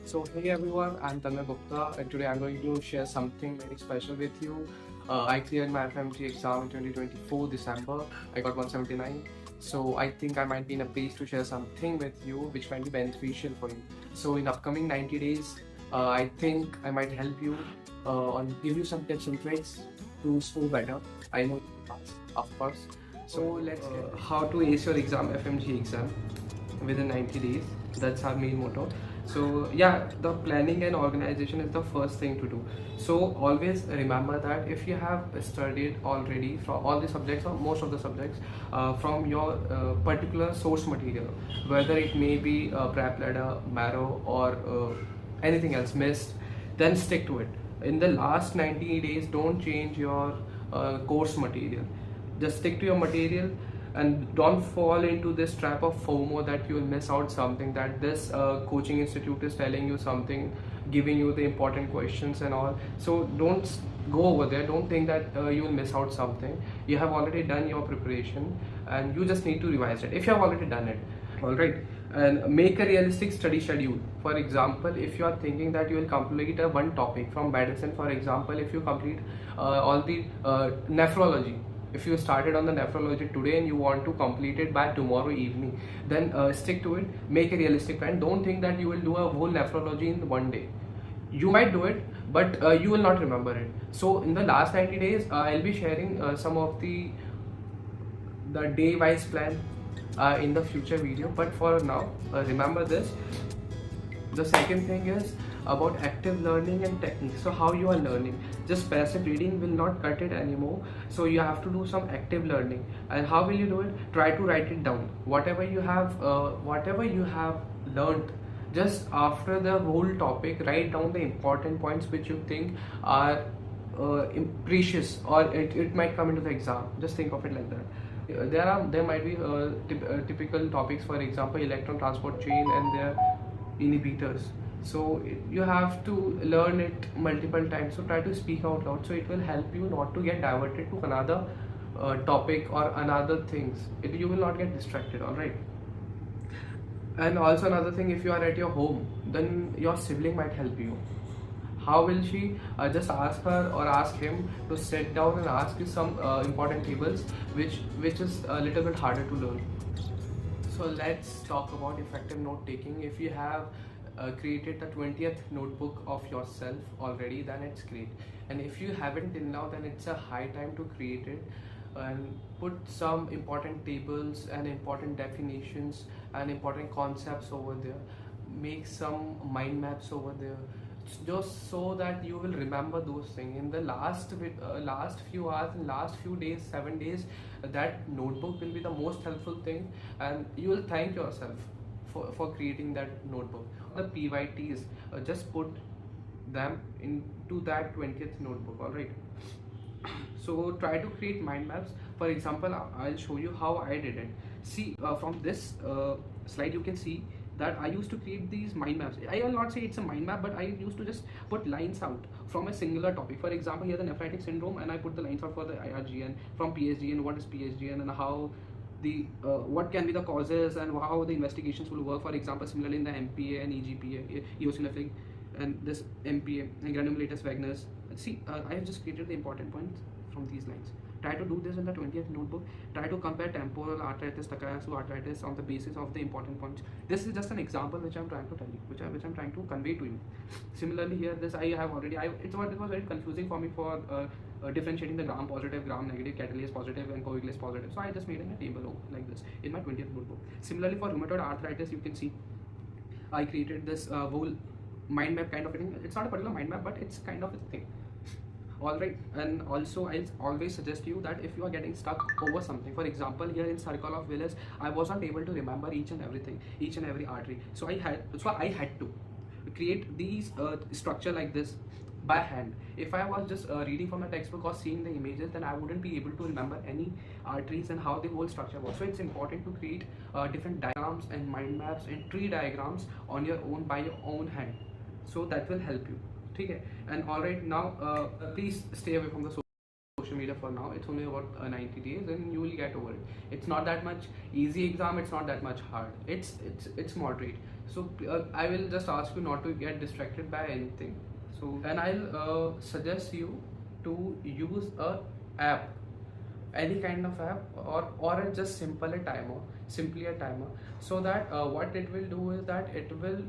So hey everyone, I'm Tanmay Gupta and today I'm going to share something very special with you. I cleared my FMGE exam in 2024 December. I got 179. So I think I might be in a place to share something with you which might be beneficial for you. So in upcoming 90 days, I think I might help you on give you some tips and tricks to score better. I know you will pass, of course. So let's get how to ace your exam, FMGE exam within 90 days. That's our main motto. So yeah, the planning and organization is the first thing to do. So always remember that if you have studied already from all the subjects or most of the subjects from your particular source material, whether it may be prep ladder, marrow, or anything else missed, then stick to it. In the last 90 days, don't change your course material. Just stick to your material and don't fall into this trap of FOMO that you will miss out something, that this coaching institute is telling you something, giving you the important questions and all. So don't go over there. Don't think that you will miss out something. You have already done your preparation and you just need to revise it if you have already done it. All right. And make a realistic study schedule. For example, if you are thinking that you will complete a one topic from medicine, for example, if you complete all the nephrology, if you started on the nephrology today and you want to complete it by tomorrow evening, then stick to it. Make a realistic plan. Don't think that you will do a whole nephrology in one day. You might do it, but you will not remember it. So in the last 90 days, I'll be sharing some of the day wise plan in the future video, but for now remember this. The second thing is about active learning and technique. So how you are learning, just passive reading will not cut it anymore. So you have to do some active learning. And how will you do it? Try to write it down, whatever you have learned. Just after the whole topic, write down the important points which you think are precious, or it might come into the exam. Just think of it like that. There might be typical topics, for example, electron transport chain and their inhibitors. So you have to learn it multiple times. So try to speak out loud. So it will help you not to get diverted to another topic or another things. You will not get distracted. All right. And also another thing, if you are at your home, then your sibling might help you. How will she? Just ask her or ask him to sit down and ask you some important tables which is a little bit harder to learn. So let's talk about effective note taking. If you have created the 20th notebook of yourself already, then it's great. And if you haven't till now, then it's a high time to create it and put some important tables and important definitions and important concepts over there. Make some mind maps over there, just so that you will remember those things in the last few hours, in last few days, 7 days. That notebook will be the most helpful thing, and you will thank yourself for creating that notebook. The PYTs, just put them into that 20th notebook. All right. So try to create mind maps. For example, I'll show you how I did it. See, from this slide you can see that I used to create these mind maps. I will not say it's a mind map, but I used to just put lines out from a singular topic. For example, here the nephritic syndrome, and I put the lines out for the IRGN, from PSGN, what is PSGN, and how the what can be the causes and how the investigations will work. For example, similarly in the MPA and EGPA, eosinophilic, and this MPA and granulomatous vagus. See, I have just created the important points from these lines. Try to do this in the 20th notebook. Try to compare temporal arteritis, Takayasu arteritis on the basis of the important points. This is just an example which I'm trying to tell you, which I'm trying to convey to you. Similarly here, this I have already. It was very confusing for me for differentiating the gram positive, gram negative, catalase positive, and coagulase positive. So I just made a table like this in my 20th notebook. Similarly for rheumatoid arthritis, you can see I created this whole mind map kind of a thing. It's not a particular mind map, but it's kind of a thing. Alright, and also I'll always suggest you that if you are getting stuck over something, for example here in circle of Willis, I wasn't able to remember each and everything, each and every artery. So I had to create these structure like this by hand. If I was just reading from the textbook or seeing the images, then I wouldn't be able to remember any arteries and how the whole structure was. So it's important to create different diagrams and mind maps and tree diagrams on your own, by your own hand. So that will help you. Okay. And all right, now please stay away from the social media for now. It's only about 90 days and you will get over it. It's not that much easy exam, it's not that much hard, it's moderate. So I will just ask you not to get distracted by anything. So, and I'll suggest you to use a app, any kind of app, or a just simply a timer, so that what it will do is that it will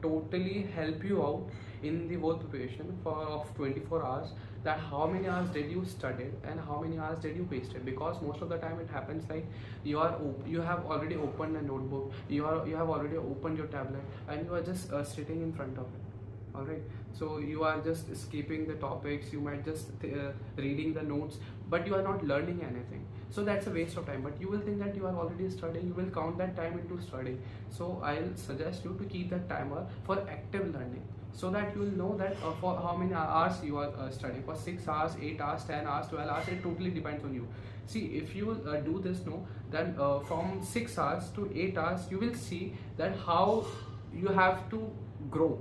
totally help you out in the whole preparation for of 24 hours, that how many hours did you study and how many hours did you wasted. Because most of the time it happens like you have already opened a notebook, you have already opened your tablet, and you are just sitting in front of it. All right, so you are just skipping the topics, you might just reading the notes, but you are not learning anything. So that's a waste of time. But you will think that you are already studying, you will count that time into studying. So I'll suggest you to keep that timer for active learning, so that you will know that for how many hours you are studying, for 6 hours, 8 hours, 10 hours, 12 hours. It totally depends on you. See, if you do this, no, then from 6 hours to 8 hours, you will see that how you have to grow,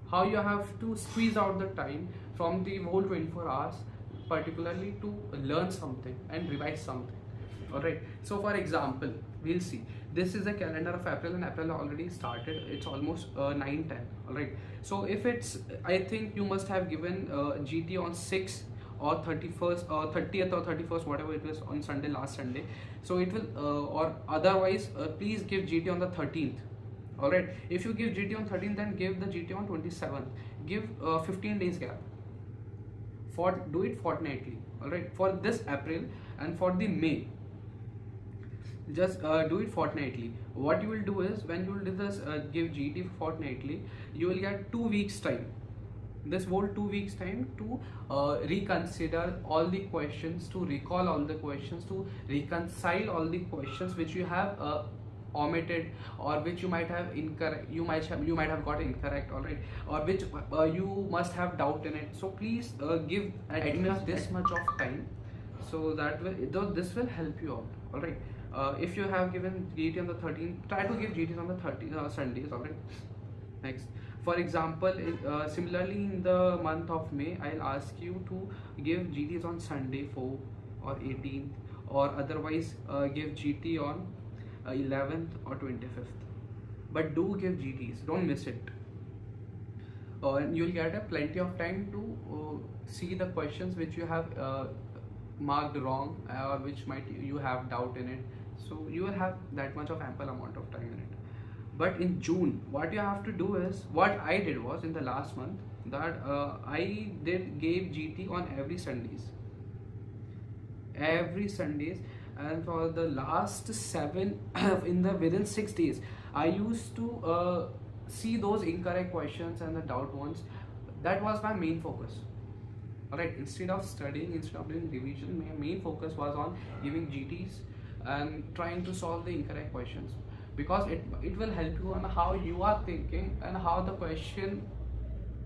how you have to squeeze out the time from the whole 24 hours, particularly to learn something and revise something. All right, so for example, we'll see, this is a calendar of April, and April already started. It's almost 9-10. All right, so if it's, I think you must have given GT on 6 or 31st or 30th or 31st, whatever it was, on Sunday, last Sunday. So it will or otherwise please give GT on the 13th. All right, if you give GT on 13th, then give the GT on 27th. Give 15 days gap, do it fortnightly. All right, for this April, and for the May, just do it fortnightly. What you will do is, when you will do this give GT fortnightly, you will get 2 weeks time, this whole 2 weeks time, to reconsider all the questions, to recall all the questions, to reconcile all the questions which you have omitted, or which you might have incorrect, you might have got incorrect. All right, or which you must have doubt in it. So please give at least this much of time, so that this will help you out. All right, if you have given GT on the 13th, try to give GTs on the 30th Sundays. All right, next, for example, similarly in the month of May, I'll ask you to give GTs on Sunday 4 or 18th, or otherwise give GT on 11th or 25th. But do give GTs, don't miss it. And you'll get a plenty of time to see the questions which you have marked wrong, or which might you have doubt in it. So you will have that much of ample amount of time in it. But in June, what you have to do is, what I did was, in the last month, that I gave GT on every Sundays, and for the last 7 within 6 days, I used to see those incorrect questions and the doubt ones. That was my main focus. All right, instead of studying, instead of doing revision, my main focus was on giving GTs and trying to solve the incorrect questions, because it will help you on how you are thinking, and how the question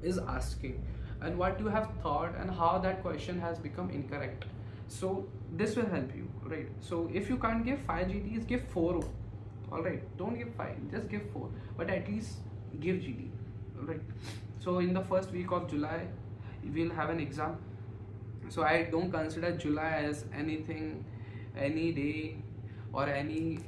is asking, and what you have thought, and how that question has become incorrect. So this will help you, right? So if you can't give 5 GTs, give 4. All right, don't give 5, just give 4, but at least give GT. All right, so in the first week of July, we'll have an exam. So I don't consider July as anything, any day, or any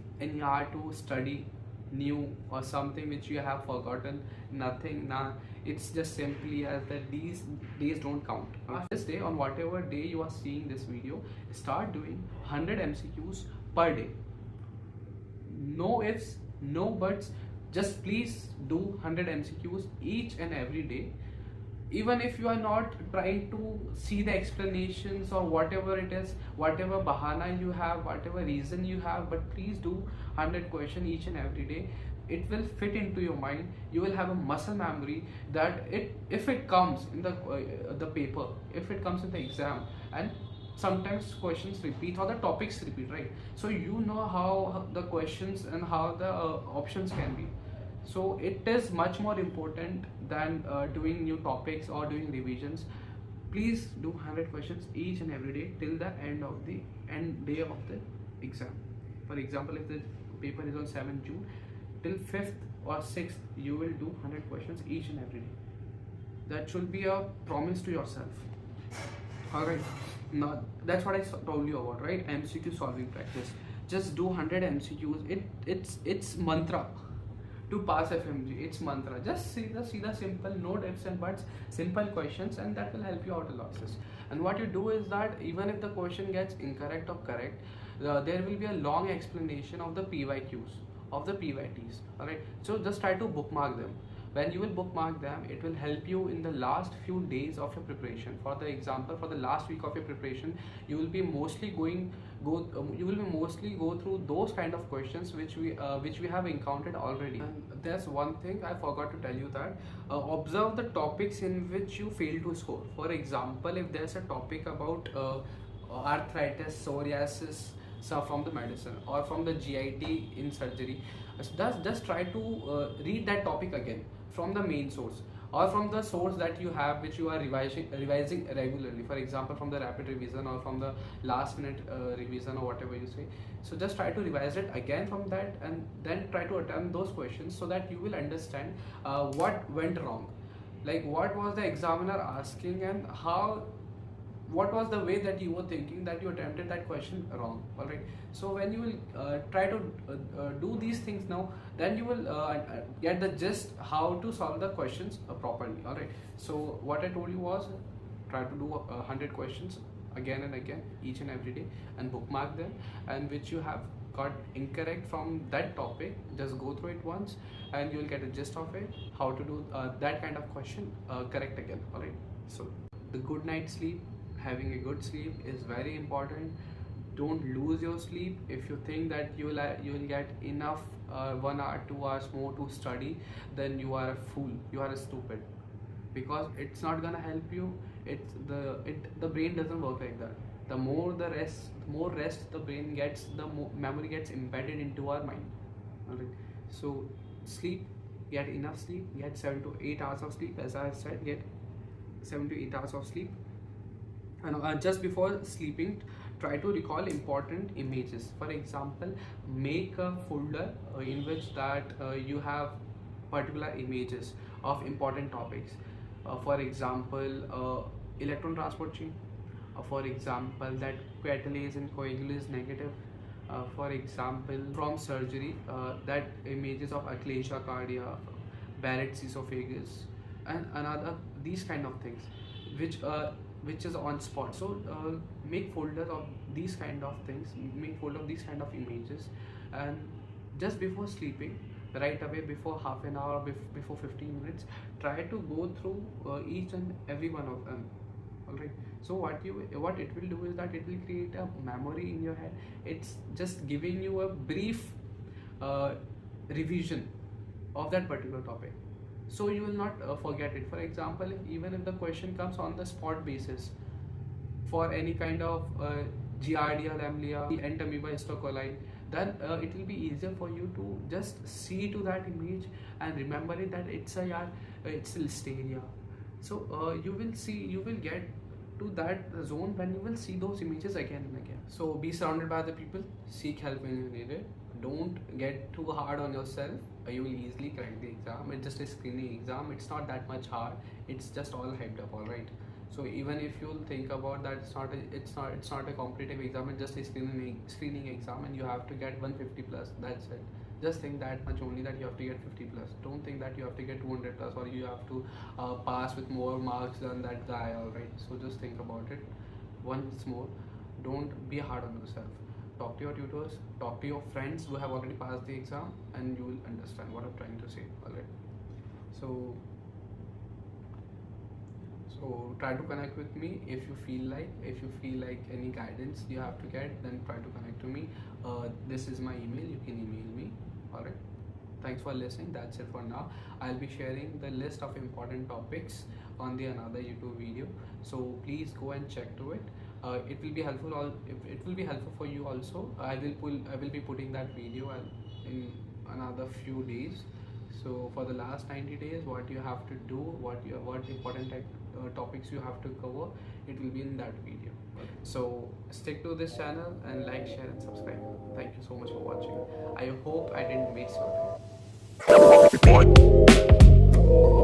hour to study new, or something which you have forgotten. Nothing, nah. It's just simply as that these days don't count. This day, on whatever day you are seeing this video, start doing 100 MCQs per day. No ifs, no buts, just please do 100 MCQs each and every day. Even if you are not trying to see the explanations or whatever it is, whatever bahana you have, whatever reason you have, but please do 100 questions each and every day. It will fit into your mind. You will have a muscle memory that if it comes in the paper, if it comes in the exam, and sometimes questions repeat or the topics repeat, right? So you know how the questions and how the options can be. So it is much more important than doing new topics or doing revisions. Please do 100 questions each and every day till the end day of the exam. For example, if the paper is on 7th June, till 5th or 6th, you will do 100 questions each and every day. That should be a promise to yourself. Alright, now that's what I told you about, right? MCQ solving practice. Just do 100 MCQs. It's mantra to pass FMG. It's mantra. Just see the simple, no ifs and buts, simple questions, and that will help you out a lot. And what you do is that even if the question gets incorrect or correct, there will be a long explanation of the PYQs, of the PYTs. Alright, so just try to bookmark them. When you will bookmark them, it will help you in the last few days of your preparation. For the example, for the last week of your preparation, you will be mostly go through those kind of questions which we have encountered already. And there's one thing I forgot to tell you, that observe the topics in which you fail to score. For example, if there's a topic about arthritis, psoriasis, so from the medicine or from the GIT in surgery, just try to read that topic again from the main source, or from the source that you have, which you are revising regularly. For example, from the rapid revision or from the last minute revision or whatever you say. So just try to revise it again from that, and then try to attempt those questions so that you will understand what went wrong, like what was the examiner asking, and what was the way that you were thinking that you attempted that question wrong. All right, so when you will try to do these things now, then you will get the gist how to solve the questions properly. All right, so what I told you was, try to do 100 questions again and again, each and every day, and bookmark them, and which you have got incorrect from that topic, just go through it once and you will get a gist of it, how to do that kind of question correct again. All right, so the good night sleep, having a good sleep is very important. Don't lose your sleep. If you think that you will get enough 1 hour, 2 hours more to study, then you are a fool, you are a stupid, because it's not gonna help you. The brain doesn't work like that. The more rest the brain gets, the more memory gets embedded into our mind. Alright, so sleep, get enough sleep, get 7 to 8 hours of sleep. As I said, get 7 to 8 hours of sleep. And just before sleeping, try to recall important images. For example, make a folder in which that you have particular images of important topics. For example, electron transport chain. For example, that catalase and coagulase is negative. For example, from surgery, that images of achalasia cardia, Barrett's esophagus, and another, these kind of things, which is on spot. So make folder of these kind of things, make folder of these kind of images, and just before sleeping, right away, before half an hour, before 15 minutes, try to go through each and every one of them. Alright, so what it will do is that it will create a memory in your head. It's just giving you a brief revision of that particular topic, so you will not forget it. For example, even if the question comes on the spot basis for any kind of Giardia lamblia, entamoeba histocoline, then it will be easier for you to just see to that image and remember it, that it's listeria. So you will get to that zone when you will see those images again and again. So be surrounded by the people, seek help when you need it. Don't get too hard on yourself. You will easily crack the exam. It's just a screening exam. It's not that much hard. It's just all hyped up. All right. So even if you'll think about that, it's not a competitive exam. It's just a screening exam, and you have to get 150 plus. That's it. Just think that much only, that you have to get 50 plus. Don't think that you have to get 200 plus, or you have to pass with more marks than that guy. All right. So just think about it once more. Don't be hard on yourself. Talk to your tutors, talk to your friends who have already passed the exam, and you will understand what I'm trying to say. Alright, so try to connect with me if you feel like any guidance you have to get, then try to connect to me. This is my email, you can email me. Alright, thanks for listening. That's it for now. I'll be sharing the list of important topics on the another YouTube video, so please go and check to it. It will be helpful. It will be helpful for you also. I will be putting that video in another few days. So for the last 90 days, what you have to do, what important topics you have to cover, it will be in that video. Okay. So stick to this channel and like, share, and subscribe. Thank you so much for watching. I hope I didn't waste your time.